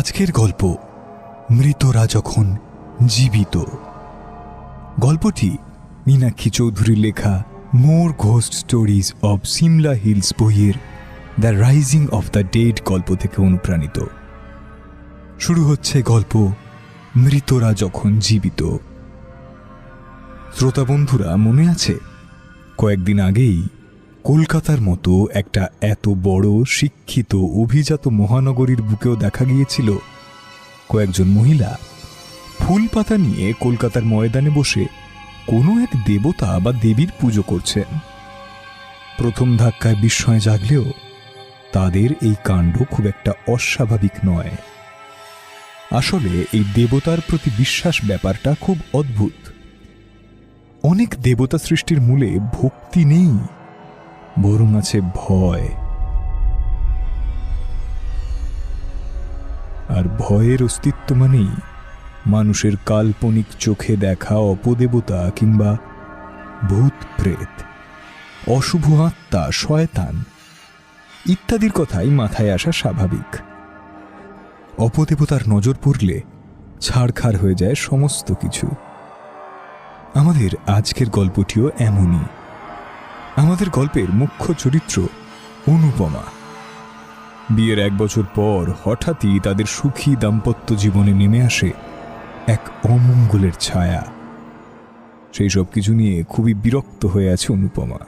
আজকের গল্প মৃতরা যখন জীবিত। গল্পটি মীনাক্ষী চৌধুরীর লেখা more ghost stories of Shimla hills বইয়ের the rising of the dead গল্প থেকে অনুপ্রাণিত। শুরু হচ্ছে গল্প মৃতরা যখন জীবিত। শ্রোতা বন্ধুরা, মনে আছে কয়েকদিন আগেই কলকাতার মতো একটা এত বড় শিক্ষিত অভিজাত মহানগরীর বুকেও দেখা গিয়েছিল কয়েকজন মহিলা ফুল পাতা নিয়ে কলকাতার ময়দানে বসে কোনো এক দেবতা বা দেবীর পুজো করছেন। প্রথম ধাক্কায় বিস্ময় জাগলেও তাদের এই কাণ্ড খুব একটা অস্বাভাবিক নয়। আসলে এই দেবতার প্রতি বিশ্বাস ব্যাপারটা খুব অদ্ভুত। অনেক দেবতা সৃষ্টির মূলে ভক্তি নেই, বরং আছে ভয়। আর ভয়ের অস্তিত্ব মানেই মানুষের কাল্পনিক চোখে দেখা অপদেবতা কিংবা ভূত প্রেত, অশুভ আত্মা, শয়তান ইত্যাদির কথাই মাথায় আসা স্বাভাবিক। অপদেবতার নজর পড়লে ছাড়খাড় হয়ে যায় সমস্ত কিছু। আমাদের আজকের গল্পটিও এমনই। আমাদের গল্পের মুখ্য চরিত্র অনুপমা। বিয়ের 1 বছর পর হঠাৎই তাদের সুখী দাম্পত্য জীবনে নেমে আসে এক অমঙ্গলের ছায়া। সেই সব কিছু নিয়ে খুবই বিরক্ত হয়ে আছে অনুপমা।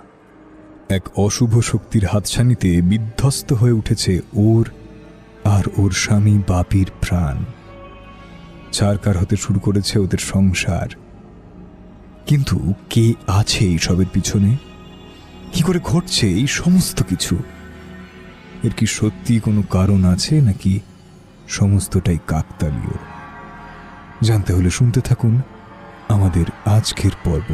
এক অশুভ শক্তির হাতছানিতে বিধ্বস্ত হয়ে উঠেছে ওর আর ওর স্বামী বাপির প্রাণ। ছারকার হতে শুরু করেছে ওদের সংসার। কিন্তু কে আছে এইসবের পিছনে? কি করে ঘটছে এই সমস্ত কিছু? এর কি সত্যি কোনো কারণ আছে, নাকি সমস্তটাই কাকতালীয়? জানতে হলে শুনতে থাকুন আমাদের আজকের পর্ব।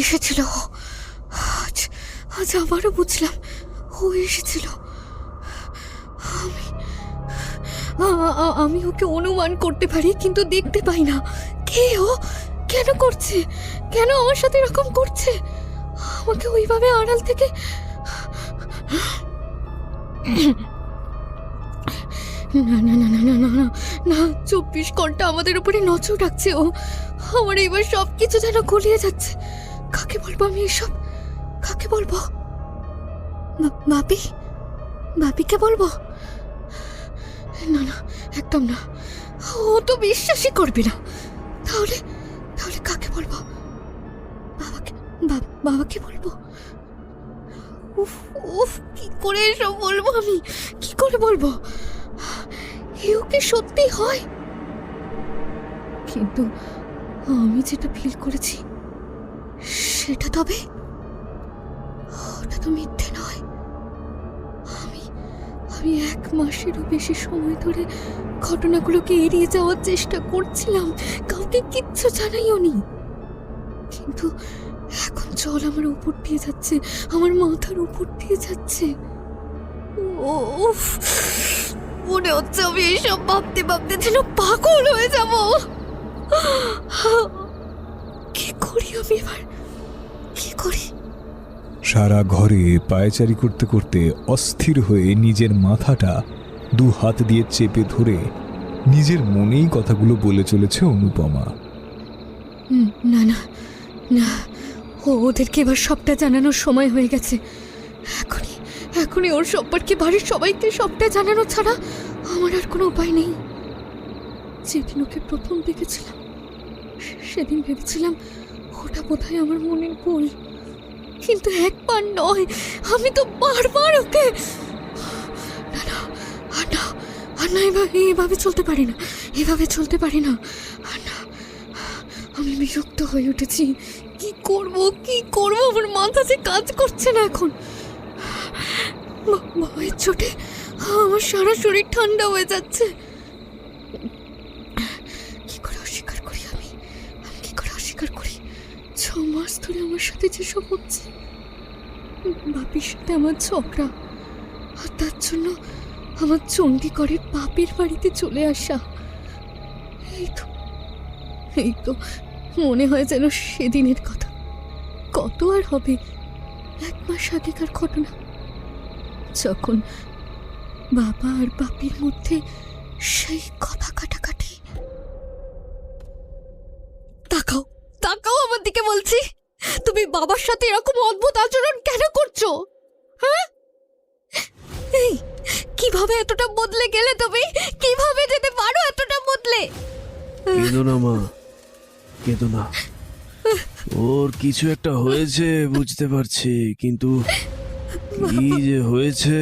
এসেছিল আজ আবারও বুঝলাম ও এসেছিল। আমি ওকে অনুমান করতে পারি, কিন্তু দেখতে পাই না। কে ও? কেন করছে? কেন আমার সাথে এরকম করছে? আমাকে ওইভাবে আড়াল থেকে না না না না না না না না 24 ঘন্টা আমাদের উপরে নজর রাখছে ও। আমার এবার সবকিছু যেন গলিয়ে যাচ্ছে। কাকে বলবো আমি এসব? কাকে বলবো? বাপিকে বলবো? না না, একদম না। ও তো বিশ্বাসই করবে না। তাহলে তাহলে কাকে বলবো? বাবাকে বলবো? উফ উফ, কি করে এসব বলবো আমি? কি করে বলবো? এও কি সত্যি হয়? কিন্তু আমি যেটা ফিল করেছি সেটা তবে ওটা তো মিথ্যে নয়। আমি 1 মাসেরও বেশি সময় ধরে ঘটনাগুলোকে এড়িয়ে যাওয়ার চেষ্টা করছিলাম, কাউকে কিচ্ছু জানাইও নি। কিন্তু এখন জল আমার উপর দিয়ে যাচ্ছে, আমার মাথার উপর দিয়ে যাচ্ছে। মনে হচ্ছে আমি এইসব ভাবতে ভাবতে যেন পাগল হয়ে যাব। কি করি আমি এবার? কি করি? সারা ঘরে পায়চারি করতে করতে অস্থির হয়ে নিজের মাথাটা 2 হাত দিয়ে চেপে ধরে নিজের মনেই কথাগুলো বলে চলেছে অনুপমা। না না না, ওদেরকে এবার সবটা জানানোর সময় হয়ে গেছে। এখনই ওর সম্পর্কে বাড়ির সবাইকে সবটা জানানো ছাড়া আমার আর কোনো উপায় নেই। যেদিন ওকে প্রথম দেখেছিলাম সেদিন ভেবেছিলাম ওটা বোধহয় আমার মনের ভুল, কিন্তু একবার নয়, আমি তো বারবার ওকে না না আর না আর না, এভাবে চলতে পারি না, এভাবে চলতে পারি না। আর না, আমি বিরক্ত হয়ে উঠেছি। কি করব আমার মাথা যে কাজ করছে না এখন। ভয়ের চোটে আমার সারা শরীর ঠান্ডা হয়ে যাচ্ছে। কি করে অস্বীকার করি আমি? কি করে অস্বীকার করি 6 মাস ধরে আমার সাথে যেসব হচ্ছে? বাপির সাথে আমার ঝগড়া, আর তার জন্য আমার চণ্ডীগড়ের বাপের বাড়িতে চলে আসা। এই তো মনে হয় যেন সেদিনের কথা। কত আর হবে, 1 মাস আগেকার ঘটনা, যখন বাবা আর বাপির মধ্যে সেই কথা কাটাকাটি। তাকাও তাকাও আমার দিকে, বলছি। তুমি বাবার সাথে এরকম অদ্ভুত আচরণ কেন করছো? হ্যাঁ, এই কিভাবে এতটা বদলে গেলে তুমি? কিভাবে যেতে পারো এতটা বদলে? কেঁদো না মা, কেঁদো না। ওর কিছু একটা হয়েছে বুঝতে পারছি, কিন্তু কি যে হয়েছে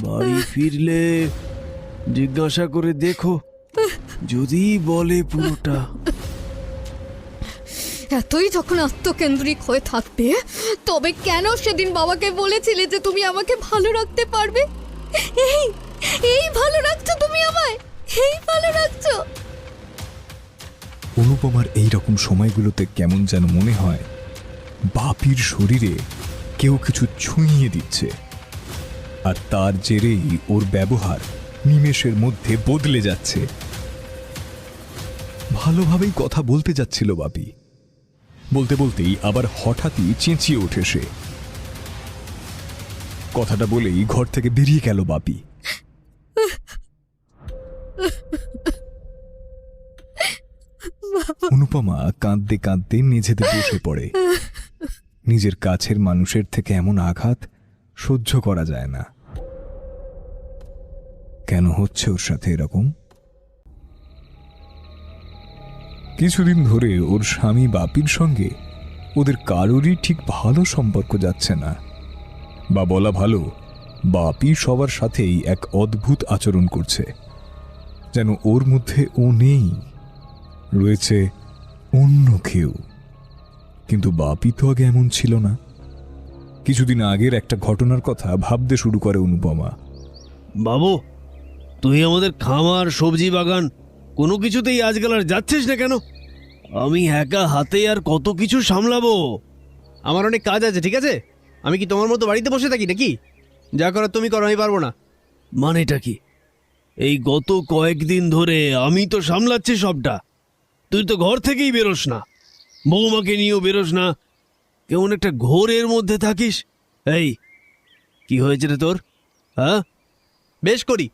বাড়ি ফিরলে জিজ্ঞাসা করে দেখো, যদি বলে পুরোটা। এতই যখন আত্মকেন্দ্রিক হয়ে থাকবে, তবে কেন সেদিন বাবাকে বলেছিলে যে তুমি আমাকে ভালো রাখতে পারবে? এই এই ভালো রাখছো তুমি আমায়, এই ভালো রাখছো। অনুপমার এই রকম সময়গুলোতে কেমন যেন মনে হয় বাপির শরীরে কেউ কিছু ছুঁইয়ে দিচ্ছে, আর তার জেরেই ওর ব্যবহার নিমেষের মধ্যে বদলে যাচ্ছে। ভালোভাবেই কথা বলতে যাচ্ছিল বাপি, বলতে বলতেই আবার হঠাৎই চেঁচিয়ে ওঠে সে। কথাটা বলেই ঘর থেকে বেরিয়ে গেল বাপি। অনুপমা কাঁদতে কাঁদতে মেঝেতে বসে পড়ে। নিজের কাছের মানুষের থেকে এমন আঘাত সহ্য করা যায় না। কেন হচ্ছে ওর সাথে এরকম? কিছুদিন ধরে ওর স্বামী বাপির সঙ্গে ওদের কারোরই ঠিক ভালো সম্পর্ক যাচ্ছে না, বা বলা ভালো, বাপি সবার সাথেই এক অদ্ভুত আচরণ করছে, যেন ওর মধ্যে ও নেই, রয়েছে অন্য কেউ। কিন্তু বাপি তো আগে এমন ছিল না। কিছুদিন আগের একটা ঘটনার কথা ভাবতে শুরু করে অনুপমা। বাবু, তুই আমাদের খামার, সবজি বাগান কোনো কিছুতেই আজকাল আর যাচ্ছিস না কেন? আমি একা হাতে আর কত কিছু সামলাবো। আমার অনেক কাজ আছে, ঠিক আছে? আমি কি তোমার মতো বাড়িতে বসে থাকি নাকি? যা করার তুমি করো, আমি পারবো না। মানেটা কি? এই গত কয়েকদিন ধরে আমি তো সামলাচ্ছি সবটা, তুই তো ঘর থেকেই বেরোস না, বৌমাকে নিয়েও বেরোস না, কেমন একটা ঘোরের মধ্যে থাকিস। এই কি হয়েছে রে তোর? হ্যাঁ, বেশ করি।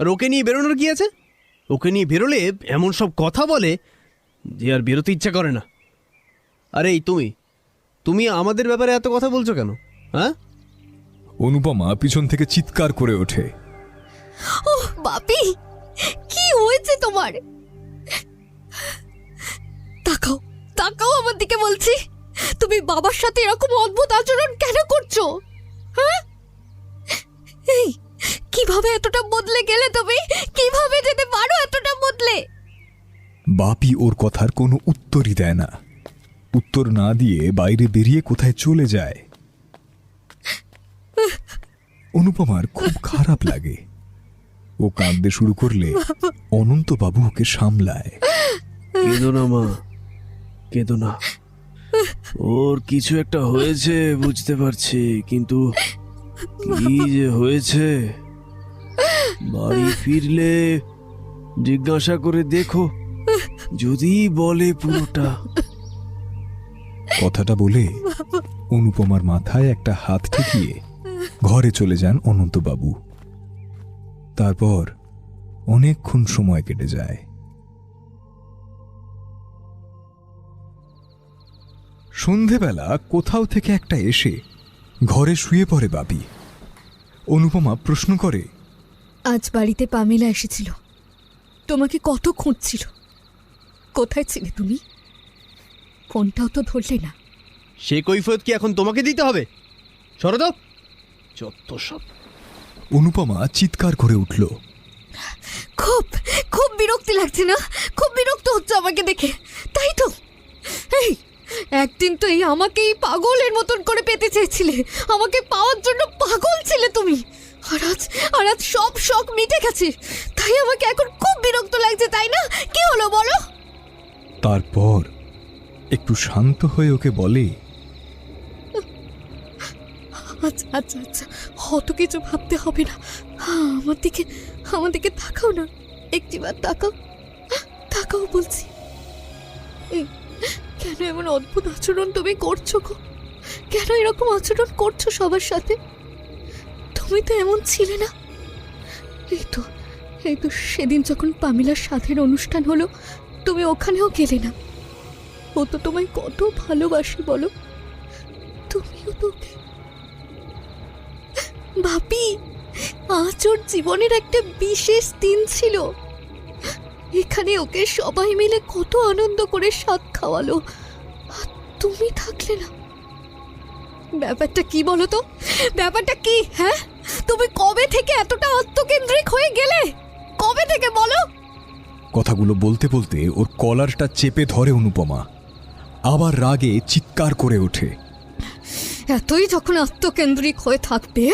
আর ওকে নিয়ে বেরোনোর কি আছে? ওকে নিয়ে বেরোলে এমন সব কথা বলে যে আর বেরোতে ইচ্ছা করে না। আরে এই তুমি তুমি আমাদের ব্যাপারে এত কথা বলছো কেন? হ্যাঁ? অনুপমা পিছন থেকে চিৎকার করে ওঠে। ওহ বাপি, কি হয়েছে তোমার? তাকাও তাকাও আমার দিকে, বলছি। তুমি বাবার সাথে এরকম অদ্ভুত আচরণ কেন করছো? হ্যাঁ, এই কিভাবে এতটা বদলে গেলে তুমি? কিভাবে যেতে পারো এতটা বদলে? বাপি ওর কথার কোনো উত্তরই দেয় না। উত্তর না দিয়ে বাইরে বেরিয়ে কোথায় চলে যায়। অনুপমার খুব খারাপ লাগে। ও কাঁদতে শুরু করলে অনন্তবাবু ওকে সামলায়। কেঁদো না মা, কেঁদো না। ওর কিছু একটা হয়েছে বুঝতে পারছি, কিন্তু কি যে হয়েছে বাড়ি ফিরলে জিজ্ঞাসা করে দেখো, যদি বলে পুরোটা। কথাটা বলে অনুপমার মাথায় একটা হাত ঠেকিয়ে ঘরে চলে যান অনন্তবাবু। তারপর অনেকক্ষণ সময় কেটে যায়। সন্ধেবেলা কোথাও থেকে একটা এসে ঘরে শুয়ে পড়ে বাপি। অনুপমা প্রশ্ন করে, আজ বাড়িতে পামেলা এসেছিল, তোমাকে কত খুঁজছিল, কোথায় ছিলে তুমি? ফোনটাও তো ধরলে না। সে কৈফিয়ত কি এখন তোমাকে দিতে হবে? শরদ, যত সব। অনুপমা চিৎকার করে উঠল। খুব খুব বিরক্তি লাগছে না? খুব বিরক্ত হচ্ছে আমাকে দেখে, তাই তো? এই একদিন তো এই আমাকেই পাগলের মতন করে পেতে চেয়েছিলে, আমাকে পাওয়ার জন্য পাগল ছিলে তুমি। আর আজ সব শখ মিটে গেছে, তাই আমাকে এখন খুব বিরক্ত লাগছে, তাই না? কি হলো বলো? তারপর একটু শান্ত হয়ে ওকে বলে, আচ্ছা আচ্ছা আচ্ছা, অত কিছু ভাবতে হবে না। আমার দিকে তাকাও না, একটিবার তাকাও, তাকাও বলছি। কেন এমন অদ্ভুত আচরণ তুমি করছো গো? কেন এরকম আচরণ করছো সবার সাথে? তুমি তো এমন ছিলে না। এই তো সেদিন যখন পামিলার সাথের অনুষ্ঠান হলো, তুমি ওখানেও গেলে না। ও তো তোমায় কত ভালোবাসে বলো। তুমিও তো ওকে। ভাবি, আজ ওর জীবনের একটা বিশেষ দিন ছিল। এখানে ওকে সবাই মিলে কত আনন্দ করে স্বাদ খাওয়ালো, আর তুমি থাকলে না। ব্যাপারটা কি বলো তো? ব্যাপারটা কি? হ্যাঁ, তুমি কবে থেকে এতটা আত্মকেন্দ্রিক হয়ে গেলে? কবে থেকে বলো? কথাগুলো বলতে বলতে ওর কলারটা চেপে ধরে অনুপমা, আবার রাগে চিৎকার করে ওঠে। এতই যখন আত্মকেন্দ্রিক হয়ে থাকবে,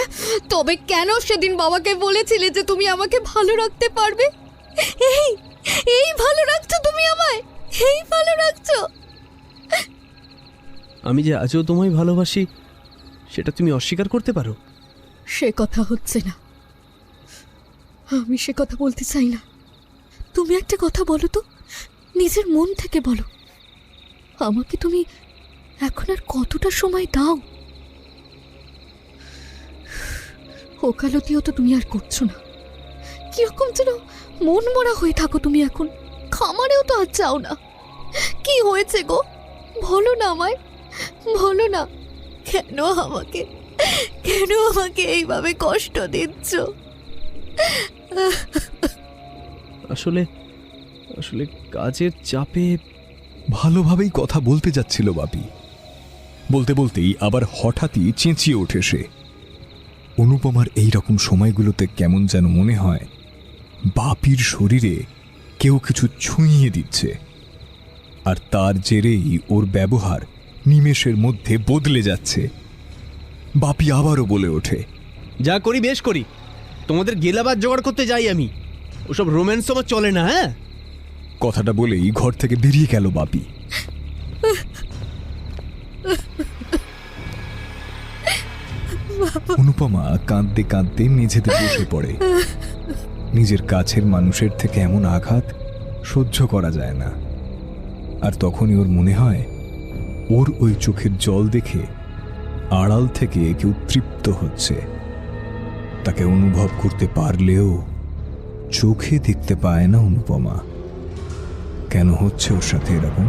তবে কেন সেদিন বাবাকে বলেছিলে যে তুমি আমাকে ভালো রাখতে পারবে? এই ভালো রাখছো তুমি আমায়, এই ভালো রাখছো। আমি যে আজও তোমায় ভালোবাসি সেটা তুমি অস্বীকার করতে পারো? সে কথা হচ্ছে না, আমি সে কথা বলতে চাই না। তুমি একটা কথা বলো তো, নিজের মন থেকে বলো, আমাকে তুমি এখন আর কতটা সময় দাও? ওকালতিও তো তুমি আর করছো না। কিরকম যেন মন মরা হয়ে থাকো তুমি এখন। খামারেও তো আর যাও না। কি হয়েছে গো? বলো না আমায়, বলো না। কেন আমাকে এইভাবে কষ্ট দিচ্ছ? আসলে কাজের চাপে। ভালোভাবেই কথা বলতে যাচ্ছিল বাপি, বলতে বলতেই আবার হঠাৎই চেঁচিয়ে ওঠে সে। অনুপমার এই রকম সময়গুলোতে কেমন যেন মনে হয় বাপির শরীরে কেউ কিছু ছুঁইয়ে দিচ্ছে, আর তার জেরেই ওর ব্যবহার নিমেষের মধ্যে বদলে যাচ্ছে। বাপি আবারও বলে ওঠে, যা করি বেশ করি, তোমাদের গেলাবাদ জোগাড় করতে যাই আমি। ওসব রোম্যান্স আমার চলে না। হ্যাঁ, কথাটা বলেই ঘর থেকে বেরিয়ে গেল বাপি। অনুপমা কাঁদতে কাঁদতে মেঝেতে বসে পড়ে। নিজের কাছের মানুষের থেকে এমন আঘাত সহ্য করা যায় না। আর তখনই ওর মনে হয় ওর ওই চোখের জল দেখে আড়াল থেকে কেউ তৃপ্ত হচ্ছে। তাকে অনুভব করতে পারলেও চোখে দেখতে পায় না অনুপমা। কেন হচ্ছে ওর সাথে এরকম?